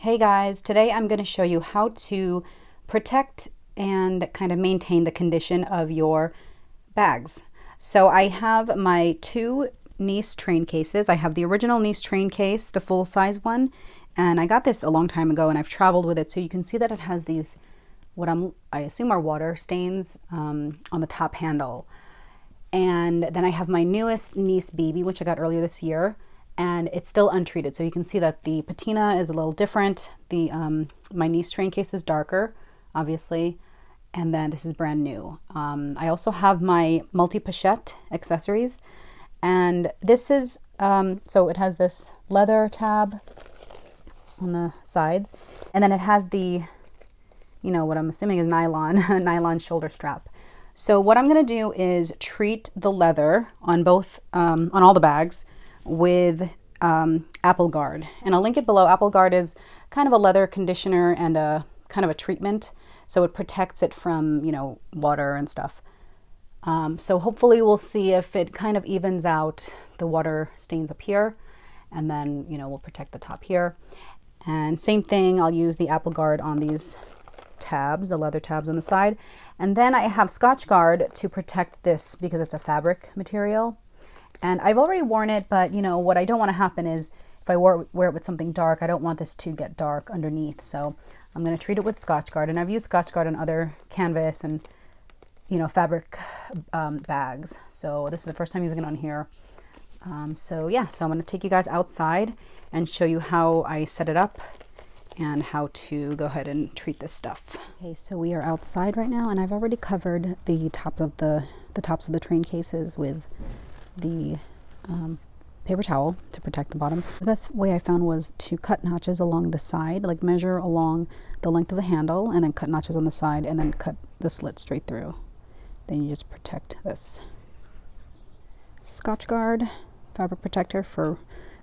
Hey guys, today I'm going to show you how to protect and kind of maintain the condition of your bags. So I have my two Nice train cases. I have the original Nice train case, the full size one, and I got this a long time ago and I've traveled with it. So you can see that it has these, I assume are water stains on the top handle. And then I have my newest Nice BB, which I got earlier this year, and it's still untreated. So you can see that the patina is a little different. The my Nice train case is darker, obviously, and then this is brand new. I also have my Pochette accessories, and this is, so it has this leather tab on the sides, and then it has the, what I'm assuming is nylon shoulder strap. So what I'm going to do is treat the leather on both, on all the bags with Apple Guard. And I'll link it below. Apple Guard is kind of a leather conditioner and a kind of a treatment. So it protects it from, water and stuff. So hopefully we'll see if it kind of evens out the water stains up here. And then, we'll protect the top here. And same thing, I'll use the Apple Guard on these tabs, the leather tabs on the side. And then I have Scotch Guard to protect this because it's a fabric material. And I've already worn it, but what I don't want to happen is if I wear it with something dark, I don't want this to get dark underneath. So I'm going to treat it with Scotch Guard. And I've used Scotch Guard on other canvas and, fabric bags. So this is the first time using it on here. So yeah, so I'm going to take you guys outside and show you how I set it up and how to go ahead and treat this stuff. Okay, so we are outside right now, and I've already covered the tops of the train cases with the paper towel to protect the bottom. The best way I found was to cut notches along the side, like measure along the length of the handle and then cut notches on the side and then cut the slit straight through. Then you just protect this. Scotch Guard fabric protector for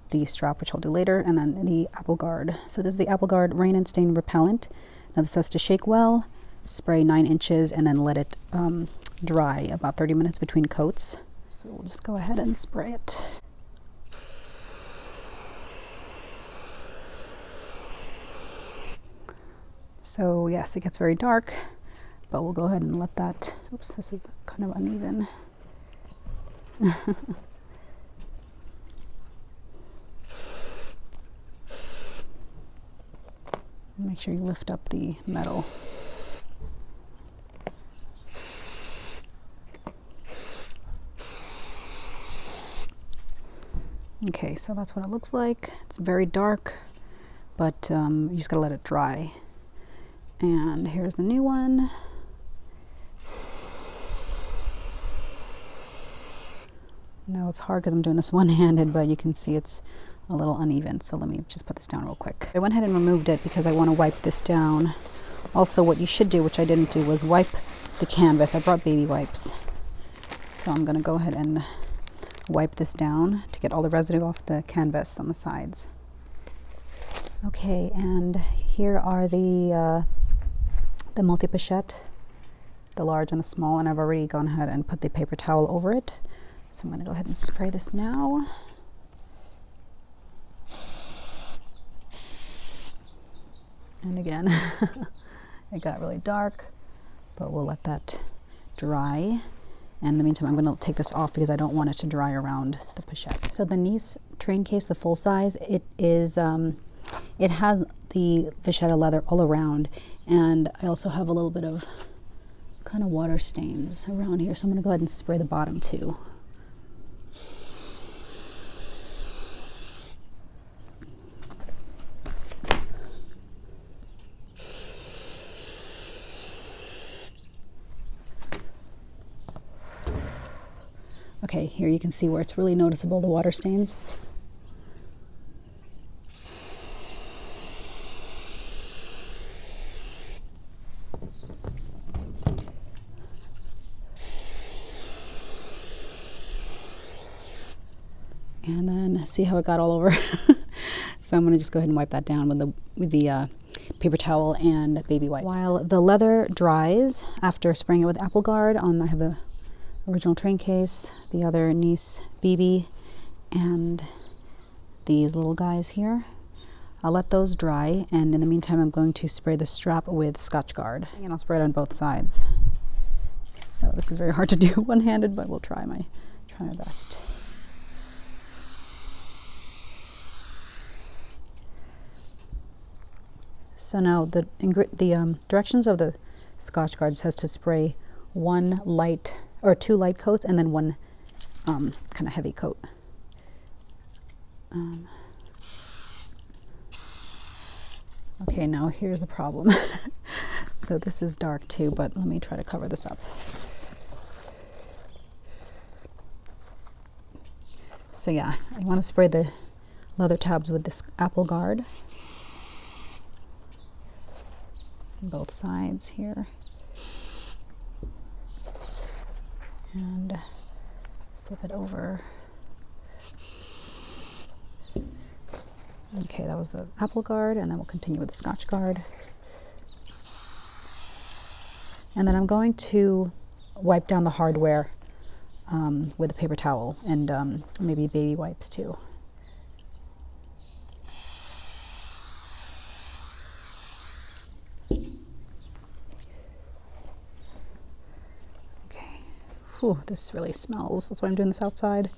the strap, which I'll do later, and then the Apple Guard. So this is the Apple Guard rain and stain repellent. Now this says to shake well, spray 9 inches, and then let it dry about 30 minutes between coats. So we'll just go ahead and spray it. So yes, it gets very dark, but we'll go ahead and let that, oops, this is kind of uneven. Make sure you lift up the metal. Okay, so that's what it looks like. It's very dark, but you just gotta let it dry. And here's the new one. Now it's hard because I'm doing this one-handed, but you can see it's a little uneven. So let me just put this down real quick. I went ahead and removed it because I want to wipe this down. Also, what you should do, which I didn't do, was wipe the canvas. I brought baby wipes. So I'm going to go ahead and wipe this down to get all the residue off the canvas on the sides. Okay, and here are the multi-pochette, the large and the small, and I've already gone ahead and put the paper towel over it. So I'm going to go ahead and spray this now. And again, it got really dark, but we'll let that dry. And in the meantime, I'm going to take this off because I don't want it to dry around the pochette. So the Nice train case, the full size, it is, it has the Vachetta leather all around, and I also have a little bit of kind of water stains around here. So I'm going to go ahead and spray the bottom too. Okay, here you can see where it's really noticeable, the water stains. And then see how it got all over. So I'm going to just go ahead and wipe that down with the paper towel and baby wipes. While the leather dries after spraying it with Apple Guard on, I have the original train case, the other Nice BB, and these little guys here. I'll let those dry, and in the meantime I'm going to spray the strap with Scotch Guard, and I'll spray it on both sides. So this is very hard to do one-handed, but we'll try my best. So now the directions of the Scotch Guard says to spray two light coats and then one kind of heavy coat. Okay, now here's the problem. So this is dark too, but let me try to cover this up. So yeah, I want to spray the leather tabs with this Apple Guard. Both sides here. And flip it over. Okay, that was the Apple Guard, and then we'll continue with the Scotch Guard. And then I'm going to wipe down the hardware with a paper towel and maybe baby wipes too. Okay, whew, this really smells. That's why I'm doing this outside.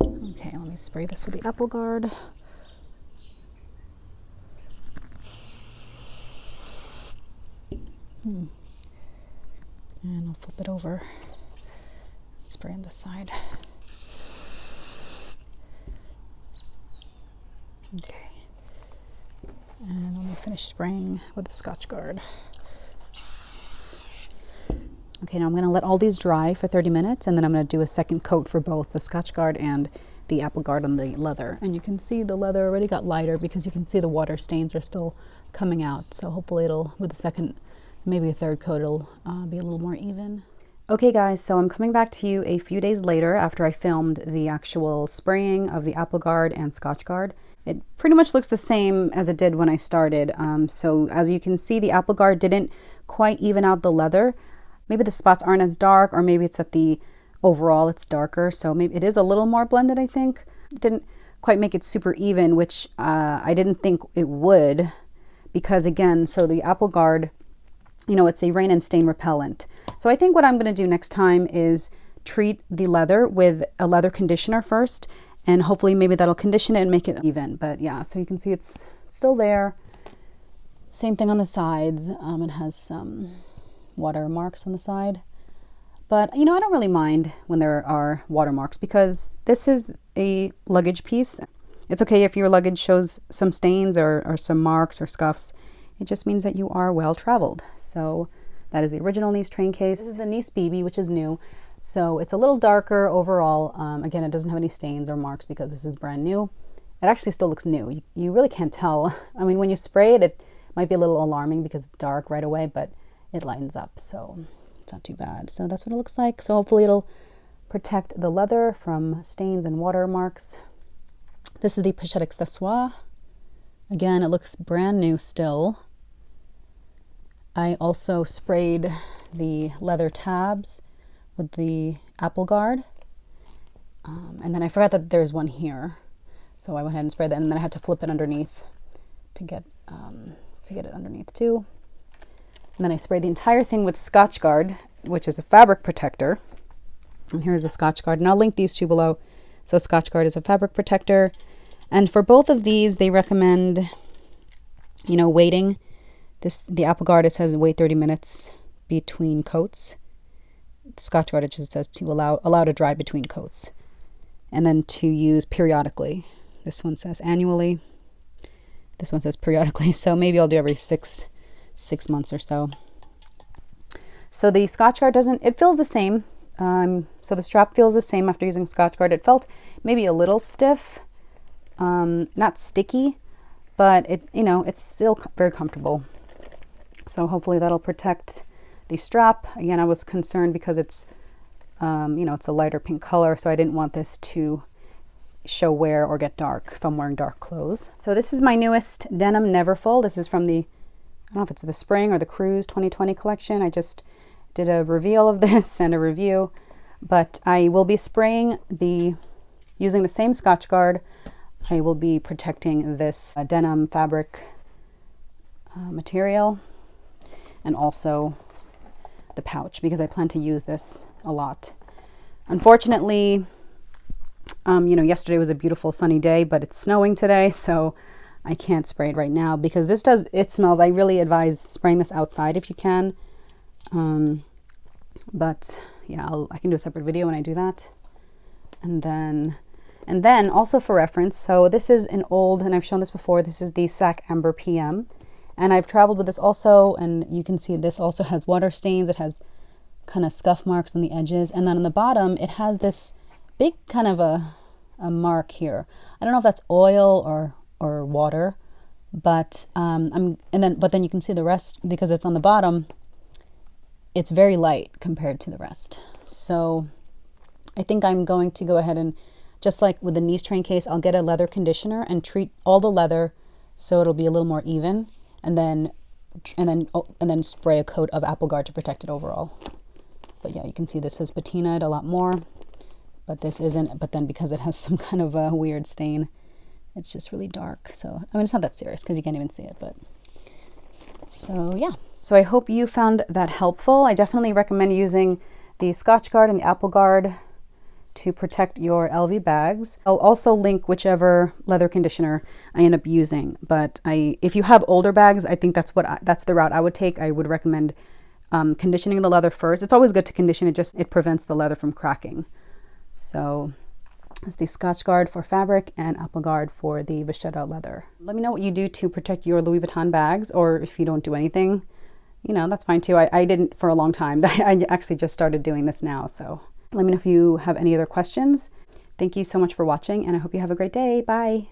Okay, let me spray this with the Apple Guard. And I'll flip it over, spray on this side. Okay, and let me finish spraying with the Scotch Guard. Okay, now I'm going to let all these dry for 30 minutes, and then I'm going to do a second coat for both the Scotch Guard and the Apple Guard on the leather. And you can see the leather already got lighter because you can see the water stains are still coming out. So hopefully it'll, with the second, maybe a third coat, it'll be a little more even. Okay guys, so I'm coming back to you a few days later after I filmed the actual spraying of the Apple Guard and Scotch Guard. It pretty much looks the same as it did when I started. So as you can see, the Apple Guard didn't quite even out the leather. Maybe the spots aren't as dark, or maybe it's that the overall it's darker. So maybe it is a little more blended, I think. It didn't quite make it super even, which I didn't think it would, because again, so the Apple Guard, you know, it's a rain and stain repellent. So I think what I'm going to do next time is treat the leather with a leather conditioner first, and hopefully maybe that'll condition it and make it even. But yeah, so you can see it's still there. Same thing on the sides. It has some water marks on the side. But, you know, I don't really mind when there are watermarks because this is a luggage piece. It's okay if your luggage shows some stains or some marks or scuffs. It just means that you are well traveled. So that is the original Nice train case. This is the Nice BB, which is new. So it's a little darker overall. Again, it doesn't have any stains or marks because this is brand new. It actually still looks new. You really can't tell. I mean, when you spray it, it might be a little alarming because it's dark right away, but it lightens up, so it's not too bad. So that's what it looks like. So hopefully it'll protect the leather from stains and watermarks. This is the Pochette Accessoires. Again, it looks brand new still. I also sprayed the leather tabs with the Apple Guard. And then I forgot that there's one here. So I went ahead and sprayed that, and then I had to flip it underneath to get it underneath too. And then I sprayed the entire thing with Scotch Guard, which is a fabric protector. And here's the Scotch Guard. And I'll link these two below. So Scotch Guard is a fabric protector. And for both of these, they recommend, you know, waiting. The Apple Guard, it says wait 30 minutes between coats. The Scotch Guard, it just says to allow to dry between coats. And then to use periodically. This one says annually. This one says periodically. So maybe I'll do every six months or so. So the Scotch Guard it feels the same. So the strap feels the same after using Scotch Guard. It felt maybe a little stiff, not sticky, but it's still very comfortable. So hopefully that'll protect the strap. Again, I was concerned because it's, it's a lighter pink color, so I didn't want this to show wear or get dark if I'm wearing dark clothes. So this is my newest denim Neverfull. This is from the, I don't know if it's the spring or the cruise 2020 collection. I just did a reveal of this and a review. But I will be spraying using the same Scotch Guard. I will be protecting this denim fabric material, and also the pouch, because I plan to use this a lot. Unfortunately, you know, yesterday was a beautiful sunny day, but it's snowing today, so I can't spray it right now because it smells. I really advise spraying this outside if you can. But yeah, I can do a separate video when I do that. And then also for reference, so this is an old, and I've shown this before, this is the Sac Amber PM. And I've traveled with this also, and you can see this also has water stains. It has kind of scuff marks on the edges. And then on the bottom, it has this big kind of a mark here. I don't know if that's oil or water, but but then you can see the rest, because it's on the bottom, it's very light compared to the rest. So I think I'm going to go ahead and, just like with the Nice train case, I'll get a leather conditioner and treat all the leather so it'll be a little more even, and then spray a coat of Apple Guard to protect it overall. But yeah, you can see this is patinaed a lot more, but this isn't. But then because it has some kind of a weird stain, it's just really dark. So I mean, it's not that serious because you can't even see it, but so yeah. So I hope you found that helpful. I definitely recommend using the Scotch Guard and the Apple Guard to protect your LV bags. I'll also link whichever leather conditioner I end up using, but if you have older bags, I think that's the route I would take. I would recommend conditioning the leather first. It's always good to condition it, it prevents the leather from cracking. So it's the Scotch Guard for fabric and Apple Guard for the Vachetta leather. Let me know what you do to protect your Louis Vuitton bags, or if you don't do anything, you know, that's fine too. I didn't for a long time. I actually just started doing this now, so let me know if you have any other questions. Thank you so much for watching, and I hope you have a great day. Bye.